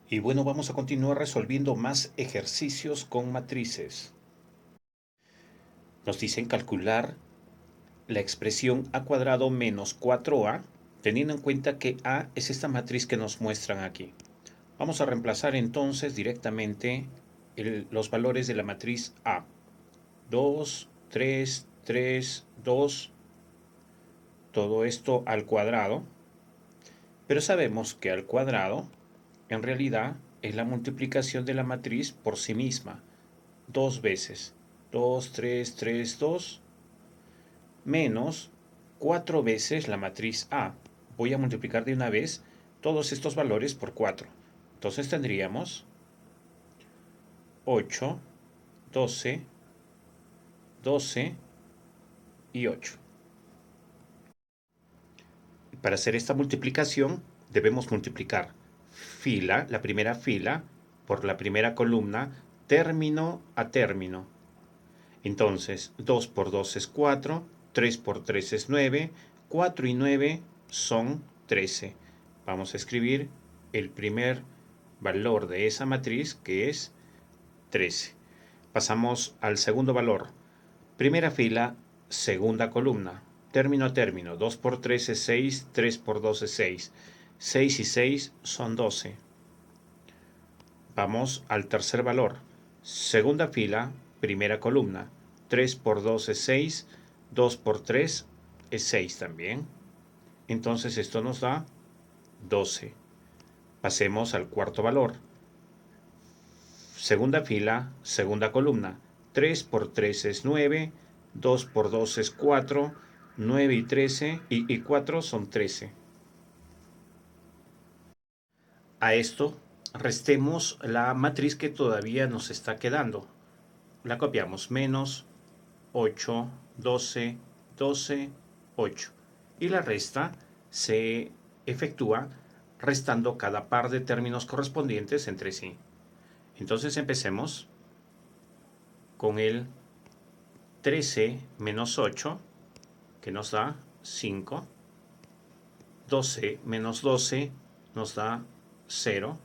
Y bueno, vamos a continuar resolviendo más ejercicios con matrices. Nos dicen calcular la expresión a cuadrado menos 4a, teniendo en cuenta que a es esta matriz que nos muestran aquí. Vamos a reemplazar entonces directamente los valores de la matriz a. 2, 3, 3, 2, todo esto al cuadrado. Pero sabemos que al cuadrado en realidad es la multiplicación de la matriz por sí misma, dos veces. 2, 3, 3, 2, menos 4 veces la matriz A. Voy a multiplicar de una vez todos estos valores por 4. Entonces tendríamos 8, 12, 12 y 8. Para hacer esta multiplicación debemos multiplicar la primera fila, por la primera columna, término a término. Entonces, 2 por 2 es 4, 3 por 3 es 9, 4 y 9 son 13. Vamos a escribir el primer valor de esa matriz, que es 13. Pasamos al segundo valor. Primera fila, segunda columna, término a término. 2 por 3 es 6, 3 por 2 es 6. 6 y 6 son 12. Vamos al tercer valor. Segunda fila, primera columna. 3 por 2 es 6, 2 por 3 es 6 también. Entonces esto nos da 12. Pasemos al cuarto valor. Segunda fila, segunda columna. 3 por 3 es 9, 2 por 2 es 4, 9 y 13 y 4 son 13. A esto restemos la matriz que todavía nos está quedando. La copiamos, menos 8, 12, 12, 8. Y la resta se efectúa restando cada par de términos correspondientes entre sí. Entonces empecemos con el 13 menos 8, que nos da 5. 12 menos 12 nos da 0.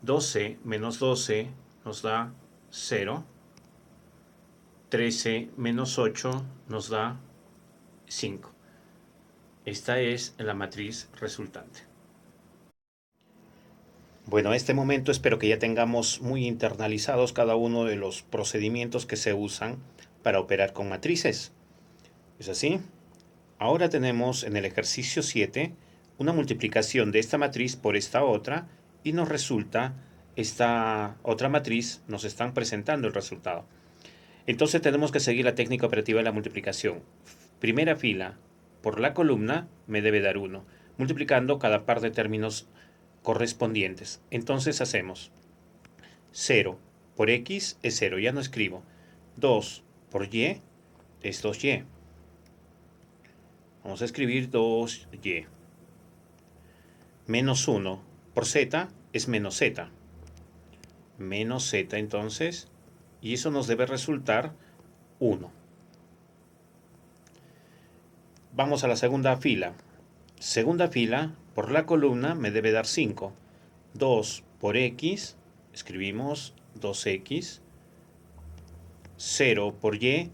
12 menos 12 nos da 0. 13 menos 8 nos da 5. Esta es la matriz resultante. Bueno, a este momento espero que ya tengamos muy internalizados cada uno de los procedimientos que se usan para operar con matrices. ¿Es así? Ahora tenemos en el ejercicio 7 una multiplicación de esta matriz por esta otra y nos resulta esta otra matriz, nos están presentando el resultado. Entonces tenemos que seguir la técnica operativa de la multiplicación. Primera fila por la columna me debe dar 1, multiplicando cada par de términos correspondientes. Entonces hacemos 0 por x es 0, ya no escribo. 2 por y es 2y. Vamos a escribir 2y. Menos 1 por z es menos z. Menos z entonces, y eso nos debe resultar 1. Vamos a la segunda fila. Segunda fila, por la columna me debe dar 5. 2 por x, escribimos 2x. 0 por y,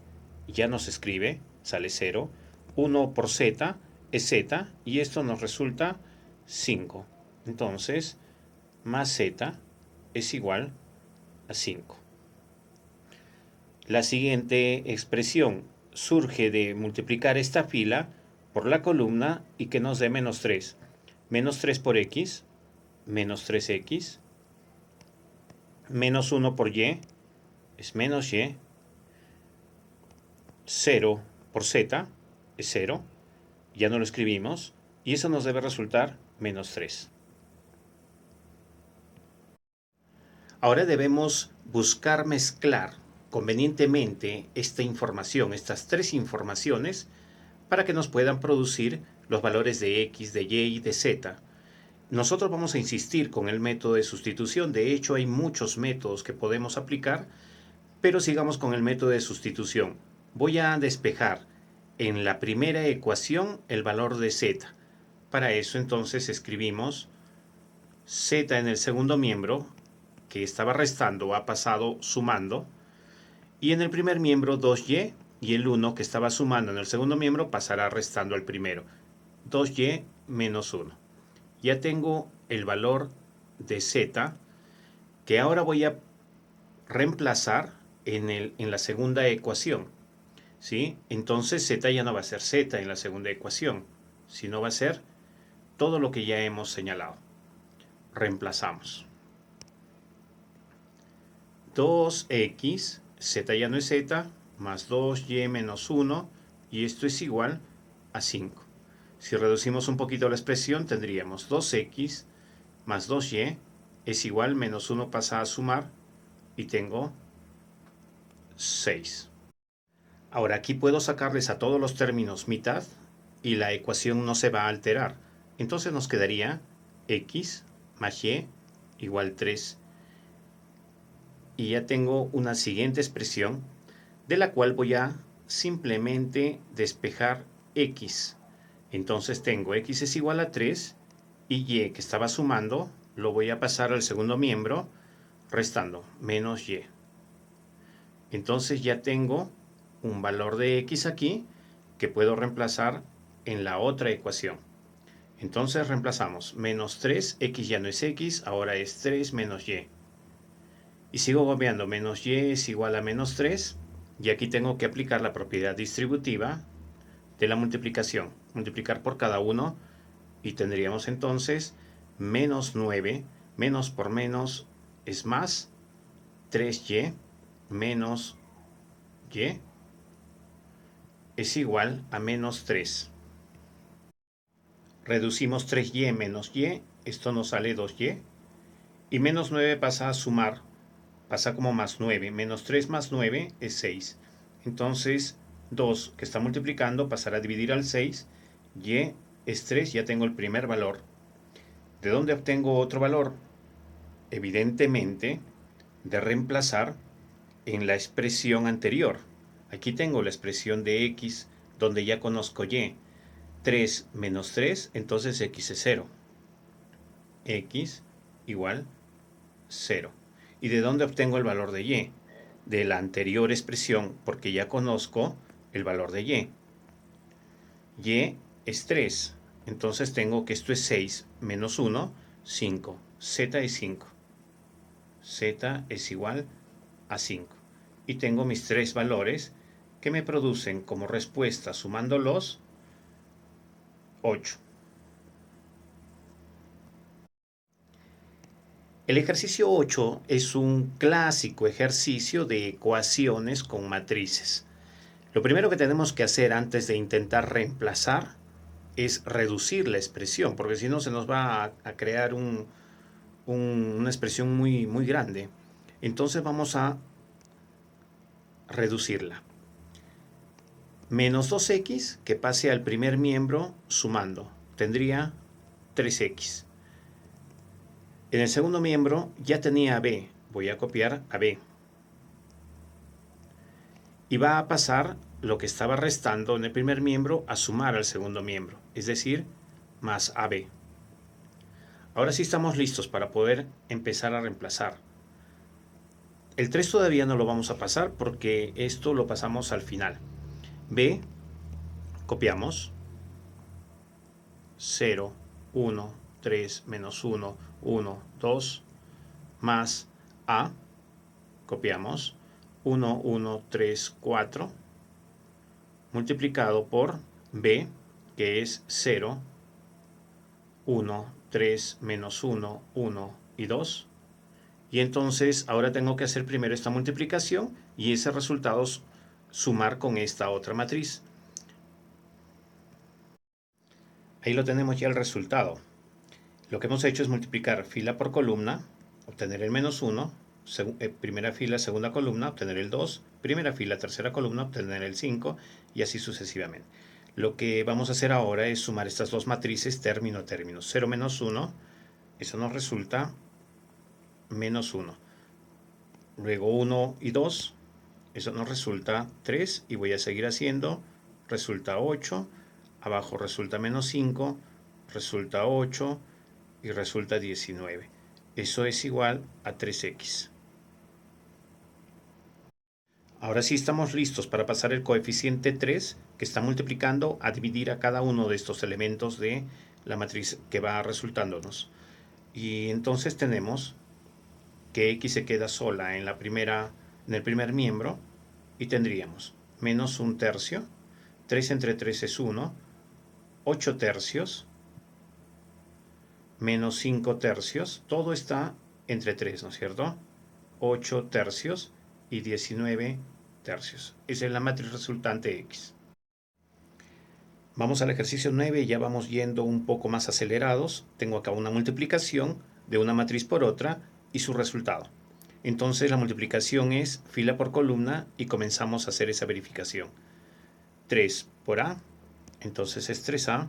ya no se escribe, sale 0. 1 por z es z, y esto nos resulta 5. Entonces, más z es igual a 5. La siguiente expresión surge de multiplicar esta fila por la columna y que nos dé menos 3. Menos 3 por x, menos 3x. Menos 1 por y es menos y. 0 por z es 0. Ya no lo escribimos. Y eso nos debe resultar menos 3. Ahora debemos buscar mezclar convenientemente esta información, estas tres informaciones, para que nos puedan producir los valores de x, de y y de z. Nosotros vamos a insistir con el método de sustitución. De hecho, hay muchos métodos que podemos aplicar, pero sigamos con el método de sustitución. Voy a despejar en la primera ecuación el valor de z. Para eso entonces escribimos Z en el segundo miembro, que estaba restando, ha pasado sumando. Y en el primer miembro 2y, y el 1 que estaba sumando en el segundo miembro pasará restando al primero. 2y menos 1. Ya tengo el valor de z, que ahora voy a reemplazar en la segunda ecuación, ¿sí? Entonces z ya no va a ser z en la segunda ecuación, sino va a ser todo lo que ya hemos señalado. Reemplazamos. 2x, z ya no es z, más 2y menos 1, y esto es igual a 5. Si reducimos un poquito la expresión, tendríamos 2x más 2y es igual, menos 1 pasa a sumar, y tengo 6. Ahora aquí puedo sacarles a todos los términos mitad, y la ecuación no se va a alterar. Entonces nos quedaría x más y igual 3. Y ya tengo una siguiente expresión, de la cual voy a simplemente despejar x. Entonces tengo x es igual a 3, y y que estaba sumando lo voy a pasar al segundo miembro restando, menos y. Entonces ya tengo un valor de x aquí que puedo reemplazar en la otra ecuación. Entonces reemplazamos menos 3, x ya no es x, ahora es 3 menos y. Y sigo copiando, menos y es igual a menos 3, y aquí tengo que aplicar la propiedad distributiva de la multiplicación. Multiplicar por cada uno, y tendríamos entonces menos 9, menos por menos es más, 3y menos y es igual a menos 3. Reducimos 3y menos y, esto nos sale 2y, y menos 9 pasa a sumar, pasa como más 9, menos 3 más 9 es 6. Entonces 2 que está multiplicando pasará a dividir al 6, y es 3, ya tengo el primer valor. ¿De dónde obtengo otro valor? Evidentemente de reemplazar en la expresión anterior. Aquí tengo la expresión de x donde ya conozco y. 3 menos 3, entonces x es 0. X igual 0. ¿Y de dónde obtengo el valor de y? De la anterior expresión, porque ya conozco el valor de y. Y es 3. Entonces tengo que esto es 6 menos 1, 5. Z es 5. Z es igual a 5. Y tengo mis tres valores que me producen como respuesta, sumándolos, 8. El ejercicio 8 es un clásico ejercicio de ecuaciones con matrices. Lo primero que tenemos que hacer antes de intentar reemplazar es reducir la expresión, porque si no se nos va a crear una expresión muy, muy grande. Entonces vamos a reducirla. Menos 2x que pase al primer miembro sumando. Tendría 3x. En el segundo miembro ya tenía a b. Voy a copiar a b. Y va a pasar lo que estaba restando en el primer miembro a sumar al segundo miembro, es decir, más AB. Ahora sí estamos listos para poder empezar a reemplazar. El 3 todavía no lo vamos a pasar porque esto lo pasamos al final. B, copiamos. 0, 1, 3, menos 1, 1, 2, más A, copiamos. 1, 1, 3, 4, multiplicado por B, que es 0, 1, 3, menos 1, 1 y 2. Y entonces ahora tengo que hacer primero esta multiplicación y ese resultado sumar con esta otra matriz. Ahí lo tenemos ya el resultado. Lo que hemos hecho es multiplicar fila por columna, obtener el menos 1, primera fila, segunda columna, obtener el 2, primera fila, tercera columna, obtener el 5, y así sucesivamente. Lo que vamos a hacer ahora es sumar estas dos matrices término a término. 0 menos 1, eso nos resulta menos 1. Luego 1 y 2, eso nos resulta 3, y voy a seguir haciendo, resulta 8, abajo resulta menos 5, resulta 8, y resulta 19. Eso es igual a 3x. Ahora sí estamos listos para pasar el coeficiente 3 que está multiplicando a dividir a cada uno de estos elementos de la matriz que va resultándonos. Y entonces tenemos que x se queda sola en el primer miembro y tendríamos menos 1/3, 3 entre 3 es 1, 8 tercios, menos 5 tercios, todo está entre 3, ¿no es cierto? 8 tercios y 19 tercios. Esa es la matriz resultante x. Vamos al ejercicio 9, ya vamos yendo un poco más acelerados. Tengo acá una multiplicación de una matriz por otra y su resultado. Entonces la multiplicación es fila por columna y comenzamos a hacer esa verificación. 3 por A, entonces es 3A.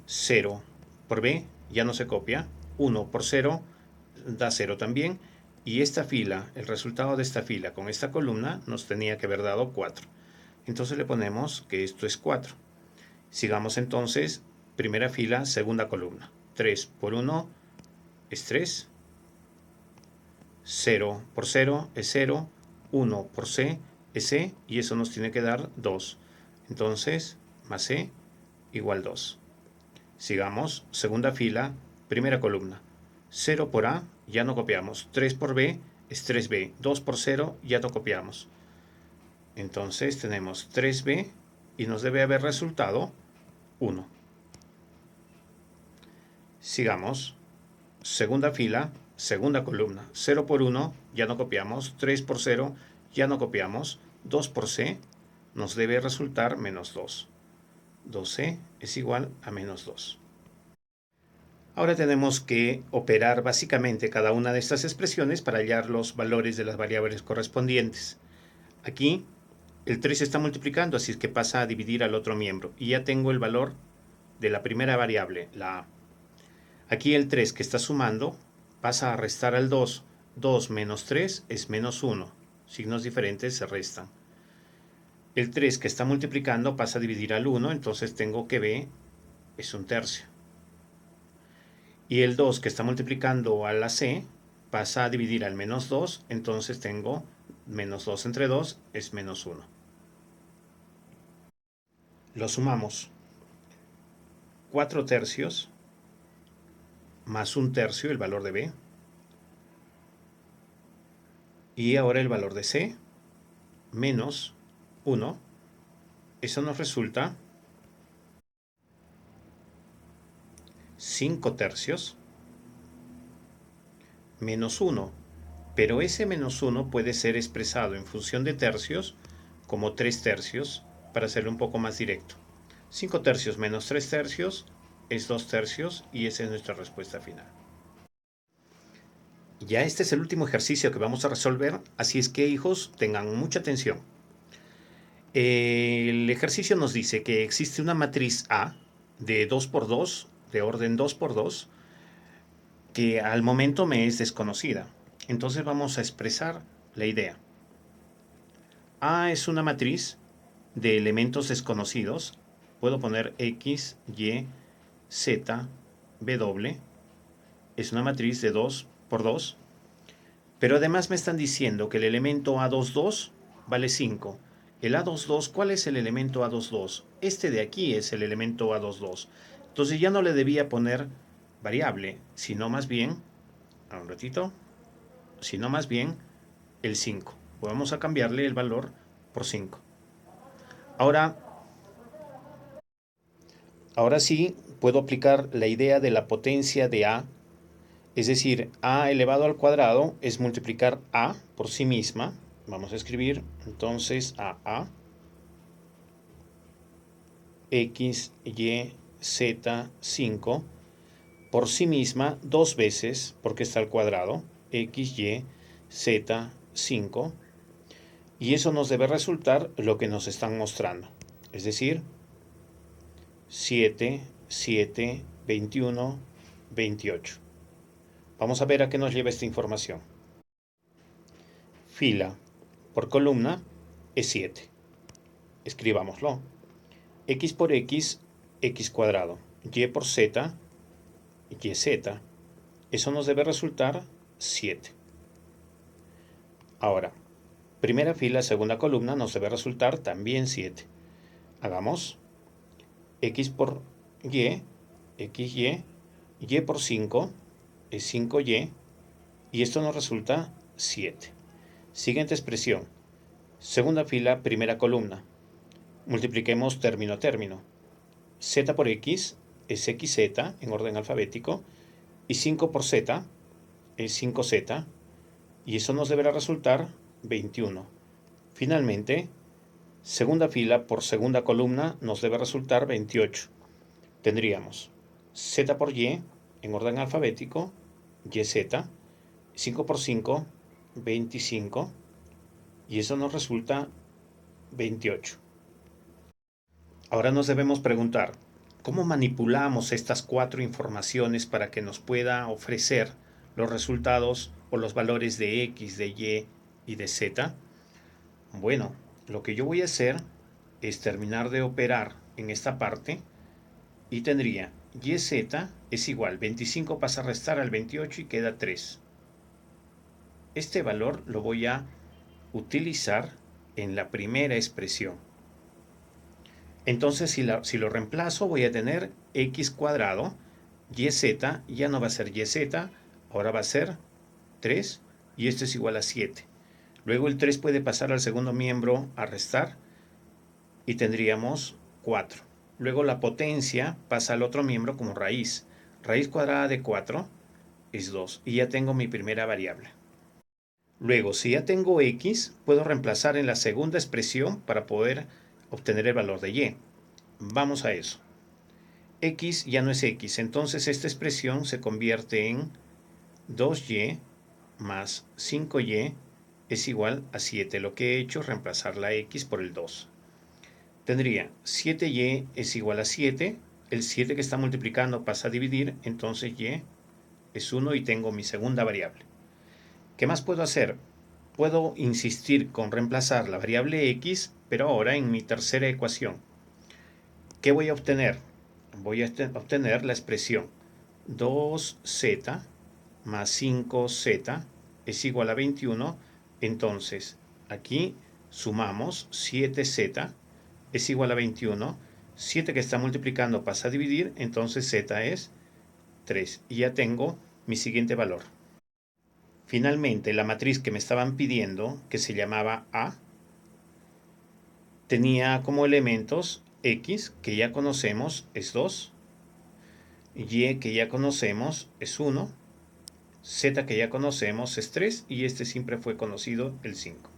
0 por B, ya no se copia. 1 por 0 da 0 también. Y esta fila, el resultado de esta fila con esta columna nos tenía que haber dado 4. Entonces le ponemos que esto es 4. Sigamos entonces, primera fila, segunda columna. 3 por 1 es 3. 0 por 0 es 0. 1 por C es C y eso nos tiene que dar 2. Entonces, más C igual 2. Sigamos, segunda fila, primera columna. 0 por A, ya no copiamos. 3 por B es 3B. 2 por 0, ya no copiamos. Entonces tenemos 3B y nos debe haber resultado 1. Sigamos, segunda fila, segunda columna. 0 por 1, ya no copiamos. 3 por 0, ya no copiamos. 2 por C nos debe resultar menos 2. 2C es igual a menos 2. Ahora tenemos que operar básicamente cada una de estas expresiones para hallar los valores de las variables correspondientes. Aquí el 3 se está multiplicando, así es que pasa a dividir al otro miembro. Y ya tengo el valor de la primera variable, la A. Aquí el 3 que está sumando pasa a restar al 2. 2 menos 3 es menos 1. Signos diferentes se restan. El 3 que está multiplicando pasa a dividir al 1, entonces tengo que B es 1/3. Y el 2 que está multiplicando a la C pasa a dividir al menos 2, entonces tengo menos 2 entre 2 es menos 1. Lo sumamos. 4 tercios más 1/3, el valor de B. Y ahora el valor de C menos 1. Eso nos resulta 5 tercios menos 1. Pero ese menos 1 puede ser expresado en función de tercios como 3 tercios para hacerlo un poco más directo. 5 tercios menos 3 tercios es 2 tercios y esa es nuestra respuesta final. Ya este es el último ejercicio que vamos a resolver, así es que hijos, tengan mucha atención. El ejercicio nos dice que existe una matriz A de 2 por 2, de orden 2 por 2, que al momento me es desconocida. Entonces vamos a expresar la idea. A es una matriz de elementos desconocidos. Puedo poner X, Y, Z, W. Es una matriz de 2 por 2. Pero además me están diciendo que el elemento A22 vale 5. El A22, ¿cuál es el elemento A22? Este de aquí es el elemento A22. Entonces ya no le debía poner variable, sino más bien, un ratito, sino más bien el 5. Vamos a cambiarle el valor por 5. Ahora sí puedo aplicar la idea de la potencia de A, es decir, A elevado al cuadrado es multiplicar A por sí misma. Vamos a escribir entonces a x, y, z, 5 por sí misma dos veces, porque está al cuadrado, x, y, z, 5. Y eso nos debe resultar lo que nos están mostrando. Es decir, 7, 7, 21, 28. Vamos a ver a qué nos lleva esta información. Fila por columna es 7. Escribámoslo. X por X, X cuadrado. Y por Z, YZ. Eso nos debe resultar 7. Ahora, primera fila, segunda columna, nos debe resultar también 7. Hagamos X por Y, XY, Y por 5 es 5Y, y esto nos resulta 7. Siguiente expresión. Segunda fila, primera columna. Multipliquemos término a término. Z por X es XZ en orden alfabético, y 5 por Z es 5Z, y eso nos deberá resultar 21. Finalmente, segunda fila por segunda columna nos debe resultar 28. Tendríamos Z por Y en orden alfabético, YZ, 5 por 5, 25, y eso nos resulta 28. Ahora nos debemos preguntar, ¿cómo manipulamos estas 4 informaciones para que nos pueda ofrecer los resultados o los valores de X, de Y y de Z? Bueno, lo que yo voy a hacer es terminar de operar en esta parte y tendría YZ es igual, 25 pasa a restar al 28 y queda 3. Este valor lo voy a utilizar en la primera expresión. Entonces, si lo reemplazo, voy a tener X cuadrado, YZ, ya no va a ser YZ, ahora va a ser 3, y esto es igual a 7. Luego el 3 puede pasar al segundo miembro a restar, y tendríamos 4. Luego la potencia pasa al otro miembro como raíz. Raíz cuadrada de 4 es 2, y ya tengo mi primera variable. Luego, si ya tengo X, puedo reemplazar en la segunda expresión para poder obtener el valor de Y. Vamos a eso. X ya no es X, entonces esta expresión se convierte en 2Y más 5Y es igual a 7. Lo que he hecho es reemplazar la X por el 2. Tendría 7Y es igual a 7. El 7 que está multiplicando pasa a dividir, entonces Y es 1 y tengo mi segunda variable. ¿Qué más puedo hacer? Puedo insistir con reemplazar la variable X, pero ahora en mi tercera ecuación. ¿Qué voy a obtener? Voy a obtener la expresión 2Z más 5Z es igual a 21. Entonces, aquí sumamos 7Z es igual a 21. 7 que está multiplicando pasa a dividir, entonces Z es 3. Y ya tengo mi siguiente valor. Finalmente, la matriz que me estaban pidiendo, que se llamaba A, tenía como elementos X, que ya conocemos, es 2, Y, que ya conocemos, es 1, Z, que ya conocemos, es 3, y este siempre fue conocido, el 5.